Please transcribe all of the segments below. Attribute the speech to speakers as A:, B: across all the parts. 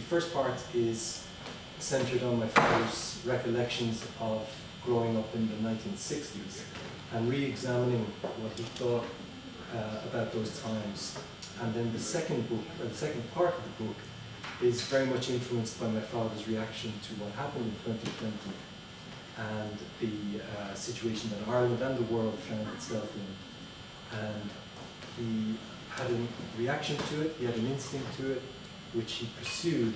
A: first part is centred on my father's recollections of growing up in the 1960s and re-examining what he thought about those times. And then the second book, or the second part of the book, is very much influenced by my father's reaction to what happened in 2020 and the situation that Ireland and the world found itself in. And he had a reaction to it, he had an instinct to it, which he pursued,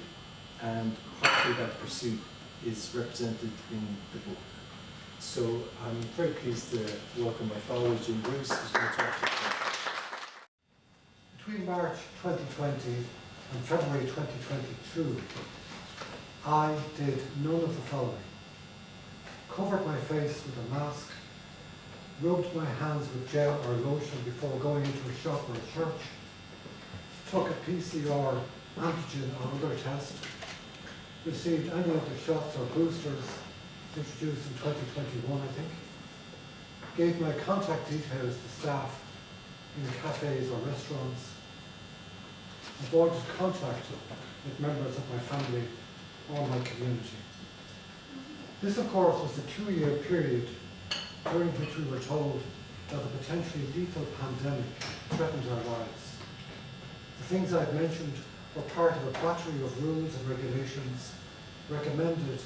A: and partly that pursuit is represented in the book. So I'm very pleased to welcome my father, Jim Bruce, who's going to talk to us.
B: Between March 2020 and February 2022, I did none of the following: covered my face with a mask, rubbed my hands with gel or lotion before going into a shop or a church, took a PCR, antigen or other test, received any of the shots or boosters introduced in 2021, I think, gave my contact details to staff in cafes or restaurants, avoided contact with members of my family or my community. This, of course, was the 2-year period during which we were told that a potentially lethal pandemic threatened our lives. The things I've mentioned were part of a battery of rules and regulations recommended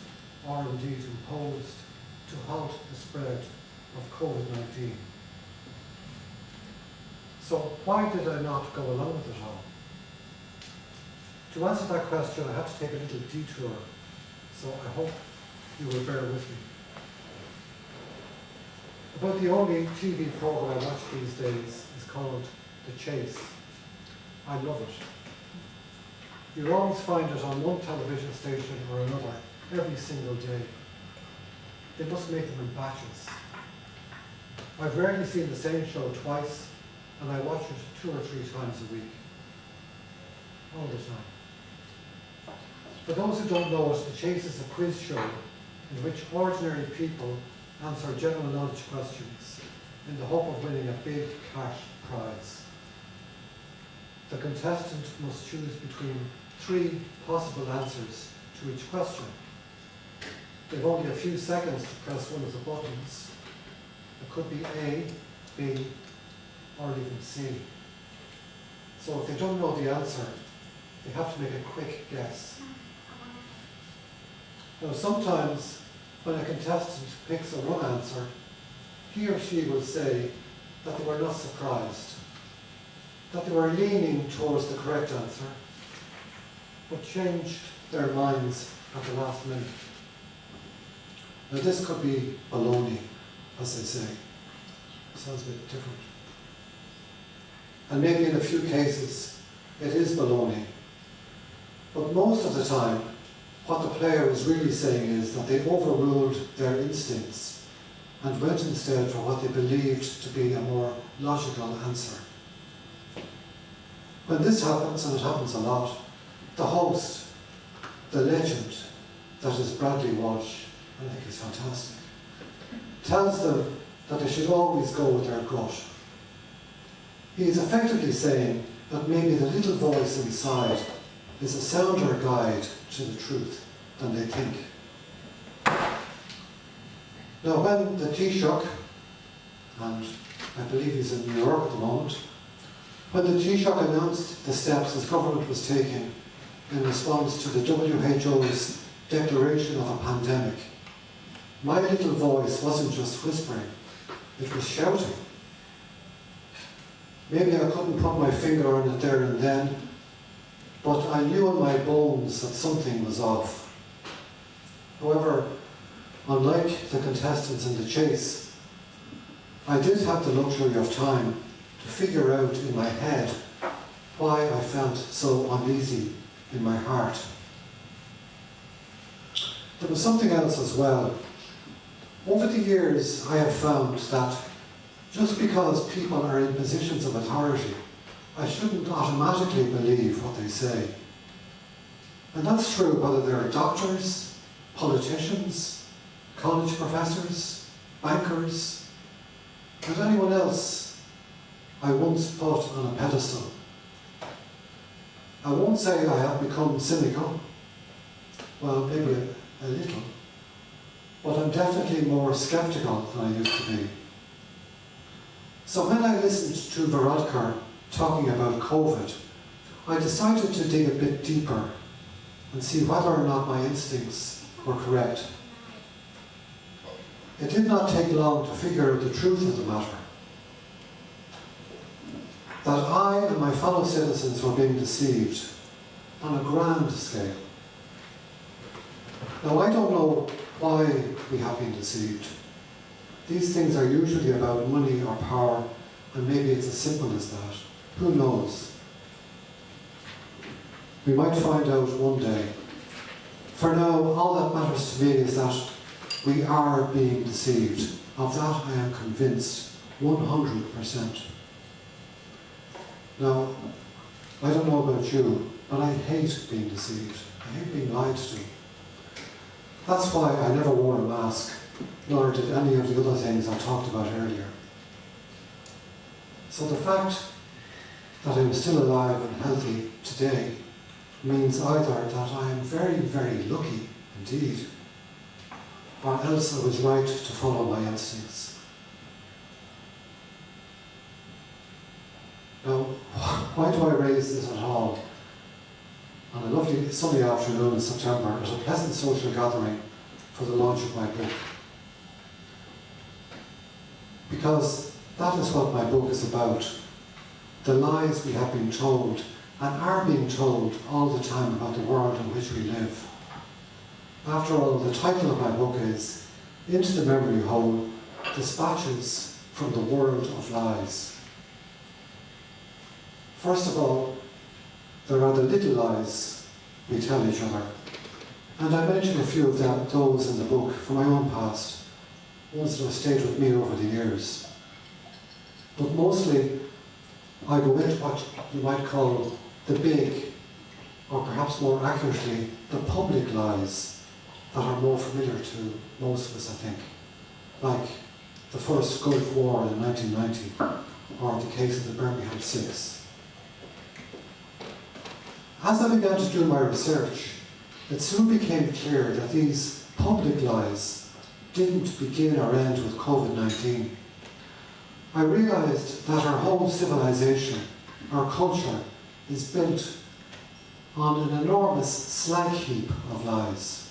B: or indeed imposed to halt the spread of COVID-19. So why did I not go along with it all? To answer that question, I had to take a little detour, so I hope you will bear with me. About the only TV program I watch these days is called The Chase. I love it. You always find it on one television station or another every single day. They must make them in batches. I've rarely seen the same show twice, and I watch it 2 or 3 times a week. All the time. For those who don't know it, The Chase is a quiz show in which ordinary people answer general knowledge questions in the hope of winning a big cash prize. The contestant must choose between 3 possible answers to each question. They've only a few seconds to press one of the buttons. It could be A, B, or even C. So if they don't know the answer, they have to make a quick guess. Now sometimes when a contestant picks a wrong answer, he or she will say that they were not surprised, that they were leaning towards the correct answer, but changed their minds at the last minute. Now this could be baloney, as they say. Sounds a bit different. And maybe in a few cases it is baloney. But most of the time, what the player is really saying is that they overruled their instincts and went instead for what they believed to be a more logical answer. When this happens, and it happens a lot, the host, the legend that is Bradley Walsh, I think he's fantastic, tells them that they should always go with their gut. He is effectively saying that maybe the little voice inside is a sounder guide to the truth than they think. Now when the Taoiseach, and I believe he's in New York at the moment, when the Taoiseach announced the steps his government was taking in response to the WHO's declaration of a pandemic, my little voice wasn't just whispering, it was shouting. Maybe I couldn't put my finger on it there and then, but I knew in my bones that something was off. However, unlike the contestants in The Chase, I did have the luxury of time to figure out in my head why I felt so uneasy in my heart. There was something else as well. Over the years, I have found that just because people are in positions of authority, I shouldn't automatically believe what they say. And that's true whether they're doctors, politicians, college professors, bankers, and anyone else I once put on a pedestal. I won't say I have become cynical, well, maybe a little, but I'm definitely more sceptical than I used to be. So when I listened to Varadkar talking about COVID, I decided to dig a bit deeper and see whether or not my instincts were correct. It did not take long to figure out the truth of the matter. That I and my fellow citizens were being deceived on a grand scale. Now, I don't know why we have been deceived. These things are usually about money or power, and maybe it's as simple as that. Who knows? We might find out one day. For now, all that matters to me is that we are being deceived. Of that I am convinced, 100%. Now, I don't know about you, but I hate being deceived. I hate being lied to. That's why I never wore a mask, nor did any of the other things I talked about earlier. So the fact that I'm still alive and healthy today means either that I am very, very lucky indeed, or else I was right to follow my instincts. Now, why do I raise this at all? On a lovely sunny afternoon in September at a pleasant social gathering for the launch of my book. Because that is what my book is about. The lies we have been told and are being told all the time about the world in which we live. After all, the title of my book is Into the Memory Hole, Despatches from the World of Lies. First of all, there are the little lies we tell each other. And I mention a few of those in the book from my own past, ones that have stayed with me over the years. But mostly, I go into what you might call the big, or perhaps more accurately, the public lies that are more familiar to most of us, I think. Like the first Gulf War in 1990, or the case of the Birmingham 6. As I began to do my research, it soon became clear that these public lies didn't begin or end with COVID-19. I realised that our whole civilization, our culture, is built on an enormous slag heap of lies.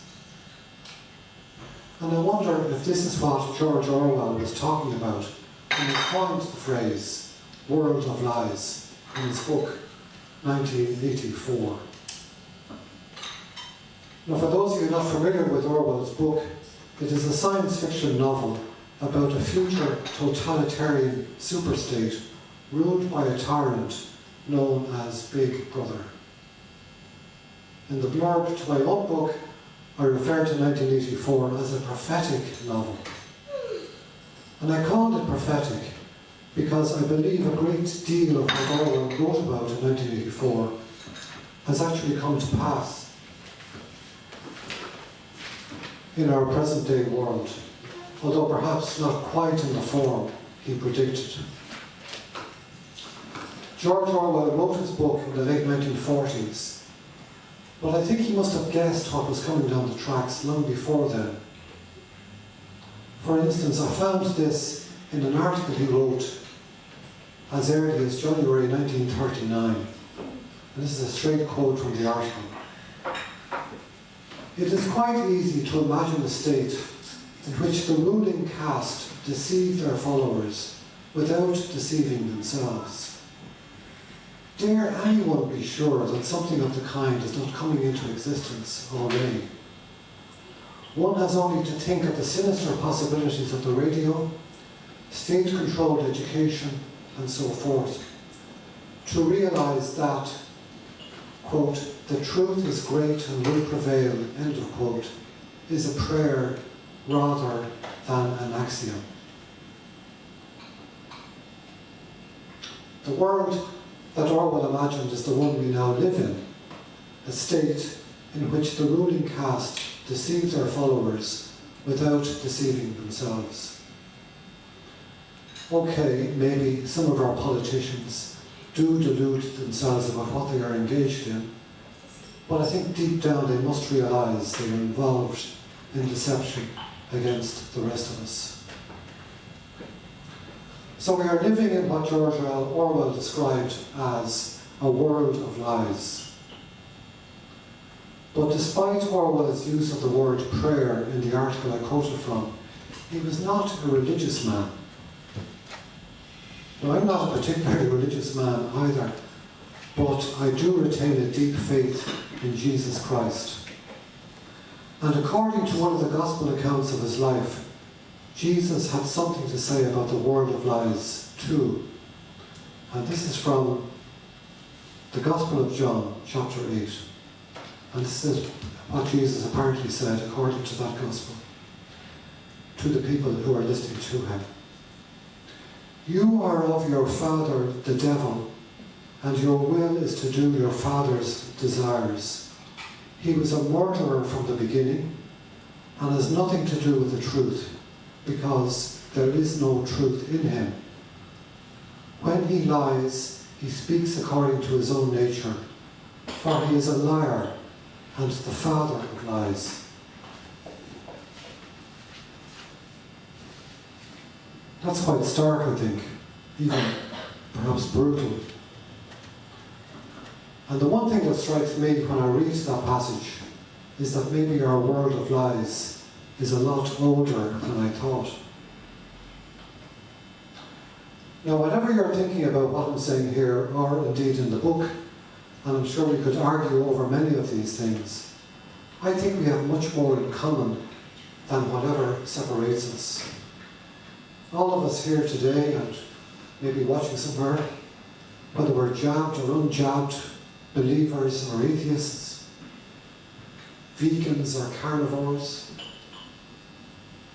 B: And I wonder if this is what George Orwell was talking about when he coined the phrase "world of lies" in his book 1984. Now, for those of you not familiar with Orwell's book, it is a science fiction novel about a future totalitarian superstate ruled by a tyrant known as Big Brother. In the blurb to my own book, I refer to 1984 as a prophetic novel. And I called it prophetic because I believe a great deal of what Orwell wrote about in 1984 has actually come to pass in our present day world, although perhaps not quite in the form he predicted. George Orwell wrote his book in the late 1940s, but I think he must have guessed what was coming down the tracks long before then. For instance, I found this in an article he wrote as early as January 1939. And this is a straight quote from the article. It is quite easy to imagine a state in which the ruling caste deceive their followers without deceiving themselves. Dare anyone be sure that something of the kind is not coming into existence already? One has only to think of the sinister possibilities of the radio, state-controlled education, and so forth, to realise that, quote, the truth is great and will prevail, end of quote, is a prayer rather than an axiom. The world that Orwell imagined is the one we now live in, a state in which the ruling caste deceive their followers without deceiving themselves. Okay, maybe some of our politicians do delude themselves about what they are engaged in, but I think deep down they must realise they are involved in deception against the rest of us. So we are living in what George Orwell described as a world of lies. But despite Orwell's use of the word prayer in the article I quoted from, he was not a religious man. Now, I'm not a particularly religious man either, but I do retain a deep faith in Jesus Christ. And according to one of the gospel accounts of his life, Jesus had something to say about the world of lies too. And this is from the Gospel of John, chapter 8. And this is what Jesus apparently said according to that gospel to the people who are listening to him. You are of your father, the devil, and your will is to do your father's desires. He was a murderer from the beginning and has nothing to do with the truth, because there is no truth in him. When he lies, he speaks according to his own nature, for he is a liar and the father of lies. That's quite stark, I think, even perhaps brutal. And the one thing that strikes me when I read that passage is that maybe our world of lies is a lot older than I thought. Now, whatever you're thinking about what I'm saying here, or indeed in the book, and I'm sure we could argue over many of these things, I think we have much more in common than whatever separates us. All of us here today, and maybe watching somewhere, whether we're jabbed or unjabbed, believers or atheists, vegans or carnivores,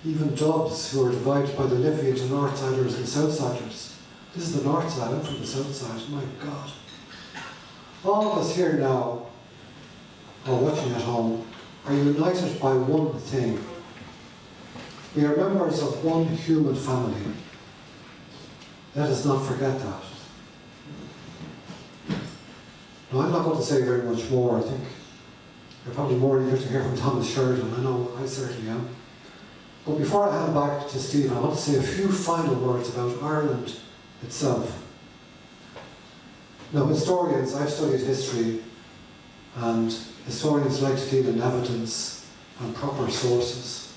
B: even dubs who are divided by the Livy into Northsiders and Southsiders. This is the North side, I'm from the South side, my God. All of us here now, or watching at home, are united by one thing. We are members of one human family. Let us not forget that. Now, I'm not going to say very much more. I think you're probably more eager to hear from Thomas Sheridan. I know I certainly am. But before I hand back to Stephen, I want to say a few final words about Ireland itself. Now, historians, I've studied history, and historians like to deal in evidence and proper sources.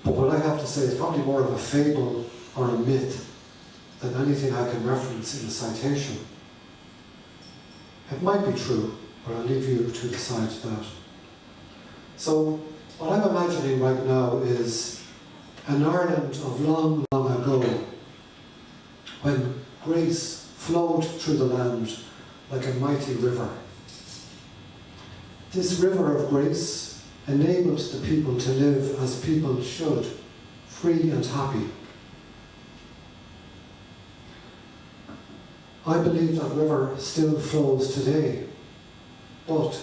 B: But what I have to say is probably more of a fable or a myth than anything I can reference in a citation. It might be true, but I'll leave you to decide that. So, what I'm imagining right now is an Ireland of long, long ago, when grace flowed through the land like a mighty river. This river of grace enabled the people to live as people should, free and happy. I believe that river still flows today, but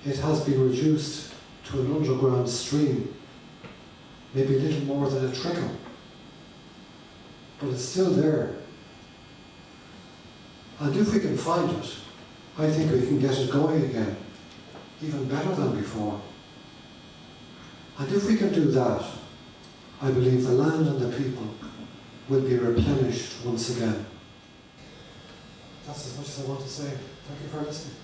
B: it has been reduced to an underground stream, maybe little more than a trickle, but it's still there. And if we can find it, I think we can get it going again, even better than before. And if we can do that, I believe the land and the people will be replenished once again. That's as much as I want to say. Thank you for listening.